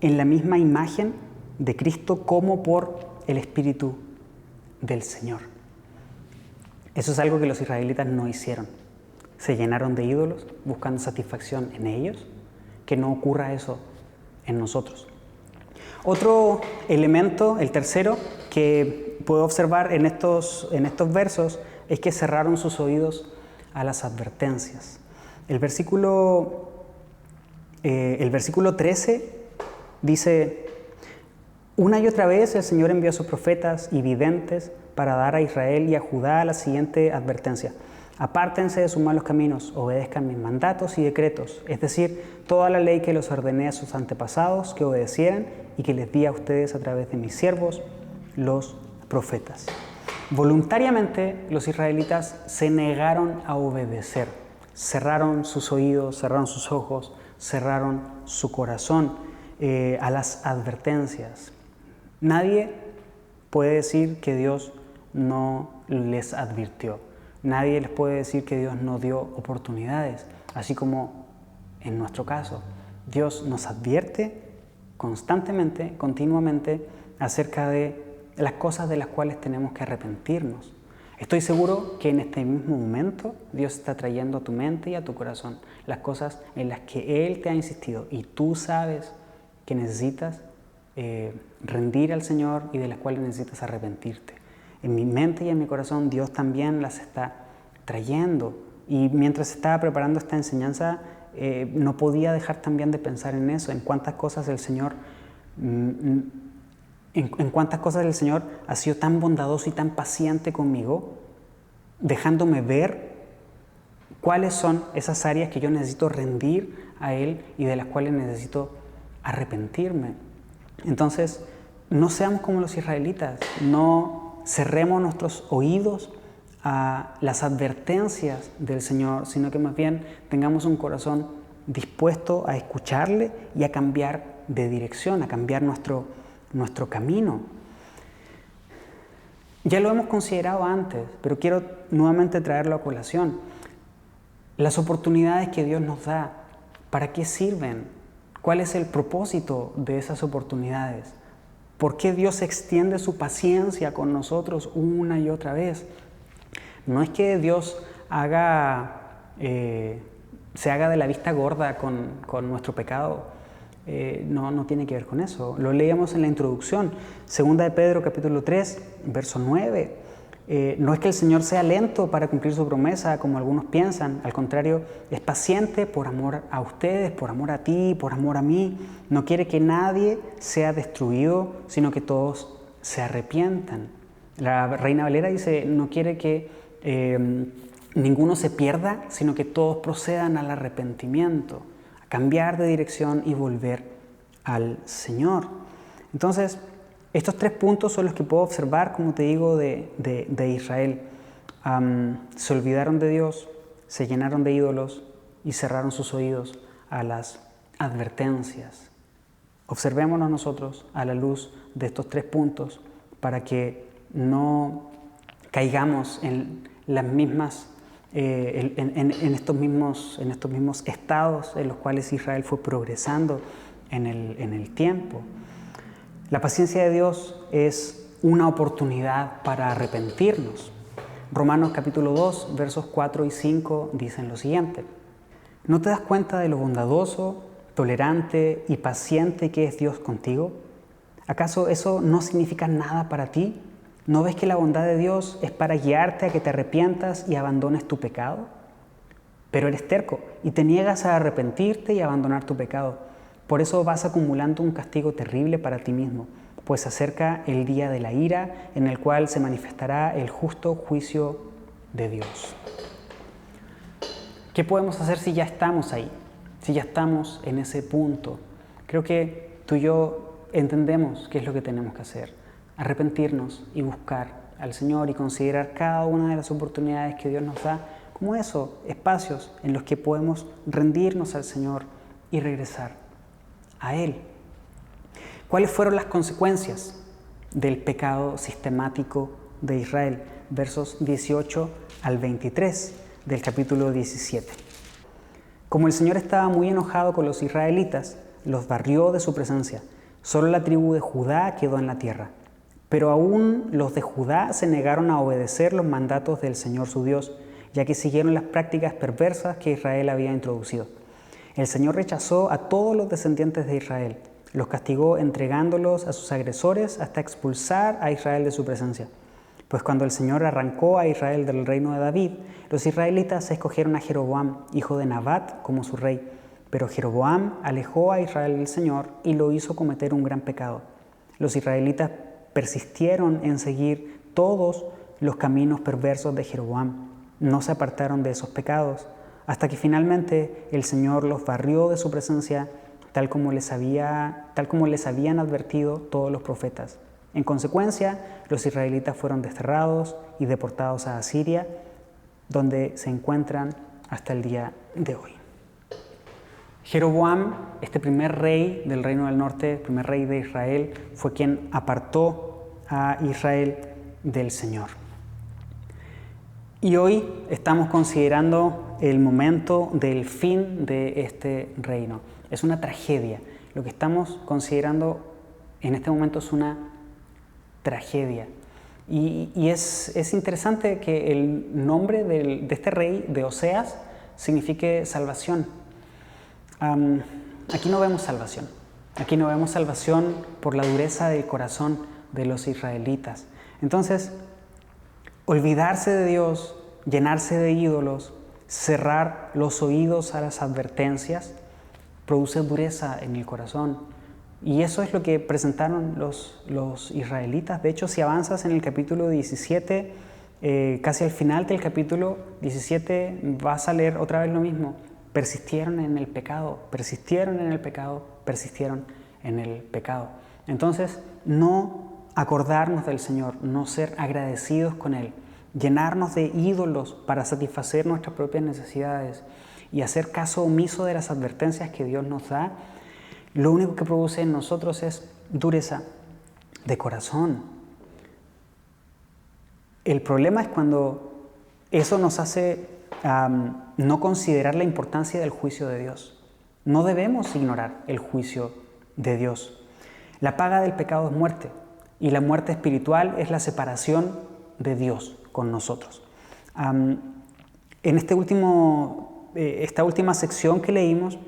en la misma imagen de Cristo como por el Espíritu del Señor. Eso es algo que los israelitas no hicieron. Se llenaron de ídolos buscando satisfacción en ellos. Que no ocurra eso en nosotros. Otro elemento, el tercero, que puedo observar en estos versos es que cerraron sus oídos a las advertencias. El versículo 13 dice: una y otra vez el Señor envió a sus profetas y videntes para dar a Israel y a Judá la siguiente advertencia: Apártense de sus malos caminos, obedezcan mis mandatos y decretos, es decir, toda la ley que los ordené a sus antepasados que obedecieran y que les di a ustedes a través de mis siervos, los profetas. Voluntariamente los israelitas se negaron a obedecer, cerraron sus oídos, cerraron sus ojos, cerraron su corazón a las advertencias. Nadie puede decir que Dios no les advirtió. Nadie les puede decir que Dios no dio oportunidades, así como en nuestro caso. Dios nos advierte constantemente, continuamente, acerca de las cosas de las cuales tenemos que arrepentirnos. Estoy seguro que en este mismo momento Dios está trayendo a tu mente y a tu corazón las cosas en las que Él te ha insistido y tú sabes que necesitas rendir al Señor y de las cuales necesitas arrepentirte. En mi mente y en mi corazón Dios también las está trayendo. Y mientras estaba preparando esta enseñanza, no podía dejar también de pensar en eso, en cuántas cosas el Señor, en cuántas cosas el Señor ha sido tan bondadoso y tan paciente conmigo, dejándome ver cuáles son esas áreas que yo necesito rendir a Él y de las cuales necesito arrepentirme. Entonces, no seamos como los israelitas, no cerremos nuestros oídos a las advertencias del Señor, sino que más bien tengamos un corazón dispuesto a escucharle y a cambiar de dirección, a cambiar nuestro camino. Ya lo hemos considerado antes, pero quiero nuevamente traerlo a colación. Las oportunidades que Dios nos da, ¿para qué sirven? ¿Cuál es el propósito de esas oportunidades? ¿Por qué Dios extiende su paciencia con nosotros una y otra vez? No es que Dios se haga de la vista gorda con nuestro pecado. No tiene que ver con eso. Lo leíamos en la introducción, 2 de Pedro capítulo 3, verso 9. No es que el Señor sea lento para cumplir su promesa, como algunos piensan. Al contrario, es paciente por amor a ustedes, por amor a ti, por amor a mí. No quiere que nadie sea destruido, sino que todos se arrepientan. La Reina Valera dice, no quiere que ninguno se pierda, sino que todos procedan al arrepentimiento, a cambiar de dirección y volver al Señor. Entonces, estos 3 puntos son los que puedo observar, como te digo, de Israel. Se olvidaron de Dios, se llenaron de ídolos y cerraron sus oídos a las advertencias. Observémonos nosotros a la luz de estos 3 puntos para que no caigamos en las mismas, en estos mismos estados en los cuales Israel fue progresando en el tiempo. La paciencia de Dios es una oportunidad para arrepentirnos. Romanos capítulo 2, versos 4 y 5 dicen lo siguiente. ¿No te das cuenta de lo bondadoso, tolerante y paciente que es Dios contigo? ¿Acaso eso no significa nada para ti? ¿No ves que la bondad de Dios es para guiarte a que te arrepientas y abandones tu pecado? Pero eres terco y te niegas a arrepentirte y abandonar tu pecado. Por eso vas acumulando un castigo terrible para ti mismo, pues se acerca el día de la ira en el cual se manifestará el justo juicio de Dios. ¿Qué podemos hacer si ya estamos ahí? Si ya estamos en ese punto. Creo que tú y yo entendemos qué es lo que tenemos que hacer. Arrepentirnos y buscar al Señor y considerar cada una de las oportunidades que Dios nos da como eso, espacios en los que podemos rendirnos al Señor y regresar a Él. ¿Cuáles fueron las consecuencias del pecado sistemático de Israel? Versos 18 al 23 del capítulo 17. Como el Señor estaba muy enojado con los israelitas, los barrió de su presencia. Solo la tribu de Judá quedó en la tierra. Pero aún los de Judá se negaron a obedecer los mandatos del Señor su Dios, ya que siguieron las prácticas perversas que Israel había introducido. El Señor rechazó a todos los descendientes de Israel, los castigó entregándolos a sus agresores hasta expulsar a Israel de su presencia. Pues cuando el Señor arrancó a Israel del reino de David, los israelitas escogieron a Jeroboam, hijo de Nabat, como su rey. Pero Jeroboam alejó a Israel del Señor y lo hizo cometer un gran pecado. Los israelitas persistieron en seguir todos los caminos perversos de Jeroboam. no se apartaron de esos pecados, hasta que finalmente el Señor los barrió de su presencia, tal como les habían advertido todos los profetas. En consecuencia, los israelitas fueron desterrados y deportados a Asiria, donde se encuentran hasta el día de hoy. Jeroboam, este primer rey del reino del norte, primer rey de Israel, fue quien apartó a Israel del Señor. Y hoy estamos considerando el momento del fin de este reino. Es una tragedia. Lo que estamos considerando en este momento es una tragedia. Y es interesante que el nombre de este rey, de Oseas, signifique salvación. Aquí no vemos salvación. Aquí no vemos salvación por la dureza del corazón de los israelitas. Entonces, olvidarse de Dios, llenarse de ídolos, cerrar los oídos a las advertencias, produce dureza en el corazón. Y eso es lo que presentaron los israelitas. De hecho, si avanzas en el capítulo 17, casi al final del capítulo 17, vas a leer otra vez lo mismo. Persistieron en el pecado, persistieron en el pecado, persistieron en el pecado. Entonces, no acordarnos del Señor, no ser agradecidos con Él, llenarnos de ídolos para satisfacer nuestras propias necesidades y hacer caso omiso de las advertencias que Dios nos da, lo único que produce en nosotros es dureza de corazón. El problema es cuando eso nos hace no considerar la importancia del juicio de Dios. No debemos ignorar el juicio de Dios. La paga del pecado es muerte, y la muerte espiritual es la separación de Dios con nosotros. En esta última sección que leímos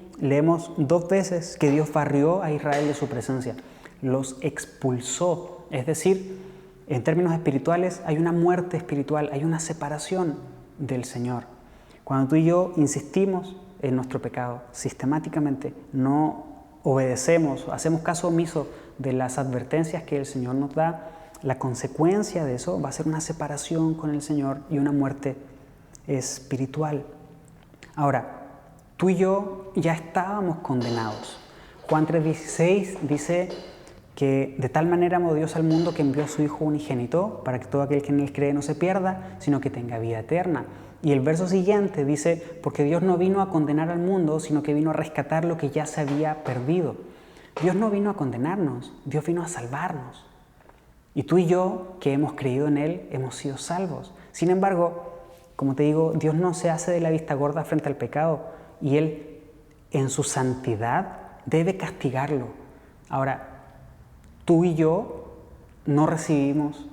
2 veces que Dios barrió a Israel de su presencia, los expulsó. Es decir, en términos espirituales hay una muerte espiritual, hay una separación del Señor. Cuando tú y yo insistimos en nuestro pecado sistemáticamente, no obedecemos, hacemos caso omiso de las advertencias que el Señor nos da, la consecuencia de eso va a ser una separación con el Señor y una muerte espiritual. Ahora, tú y yo ya estábamos condenados. Juan 3:16 dice que de tal manera amó Dios al mundo que envió a su Hijo unigénito para que todo aquel que en Él cree no se pierda, sino que tenga vida eterna. Y el verso siguiente dice, porque Dios no vino a condenar al mundo, sino que vino a rescatar lo que ya se había perdido. Dios no vino a condenarnos, Dios vino a salvarnos. Y tú y yo, que hemos creído en Él, hemos sido salvos. Sin embargo, como te digo, Dios no se hace de la vista gorda frente al pecado y Él, en su santidad, debe castigarlo. Ahora, tú y yo no recibimos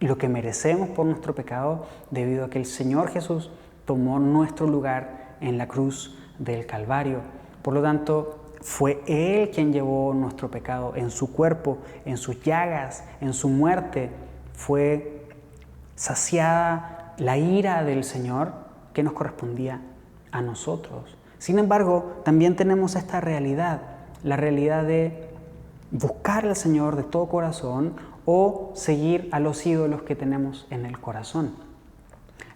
lo que merecemos por nuestro pecado debido a que el Señor Jesús tomó nuestro lugar en la cruz del Calvario. Por lo tanto, fue Él quien llevó nuestro pecado en su cuerpo, en sus llagas, en su muerte. Fue saciada la ira del Señor que nos correspondía a nosotros. Sin embargo, también tenemos esta realidad, la realidad de buscar al Señor de todo corazón o seguir a los ídolos que tenemos en el corazón.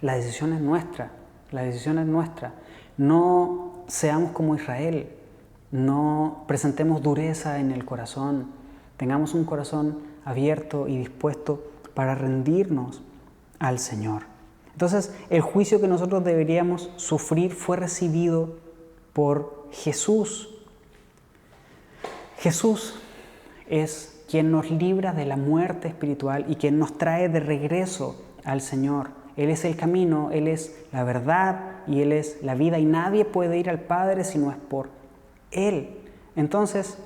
La decisión es nuestra, la decisión es nuestra. No seamos como Israel, no presentemos dureza en el corazón, tengamos un corazón abierto y dispuesto para rendirnos al Señor. Entonces, el juicio que nosotros deberíamos sufrir fue recibido por Jesús. Jesús es quien nos libra de la muerte espiritual y quien nos trae de regreso al Señor. Él es el camino, Él es la verdad y Él es la vida y nadie puede ir al Padre si no es por Él. Entonces,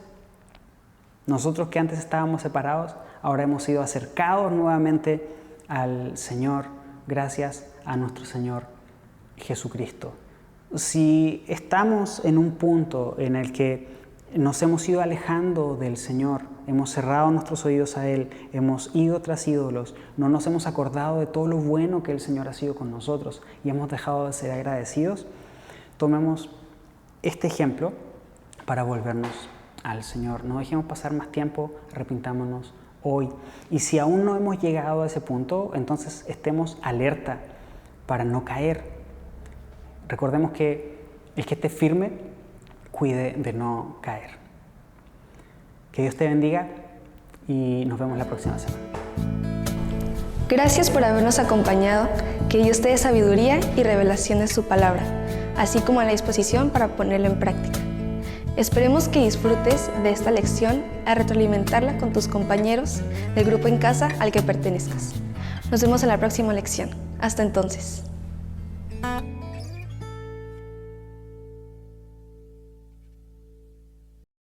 nosotros que antes estábamos separados, ahora hemos sido acercados nuevamente al Señor gracias a nuestro Señor Jesucristo. Si estamos en un punto en el que nos hemos ido alejando del Señor, hemos cerrado nuestros oídos a Él, hemos ido tras ídolos, no nos hemos acordado de todo lo bueno que el Señor ha sido con nosotros y hemos dejado de ser agradecidos, tomemos este ejemplo para volvernos al Señor. No dejemos pasar más tiempo, arrepintámonos hoy. Y si aún no hemos llegado a ese punto, entonces estemos alerta, para no caer. Recordemos que el que esté firme, cuide de no caer. Que Dios te bendiga y nos vemos la próxima semana. Gracias por habernos acompañado. Que Dios te dé sabiduría y revelación de su palabra, así como la disposición para ponerla en práctica. Esperemos que disfrutes de esta lección al retroalimentarla con tus compañeros del grupo en casa al que pertenezcas. Nos vemos en la próxima lección. Hasta entonces.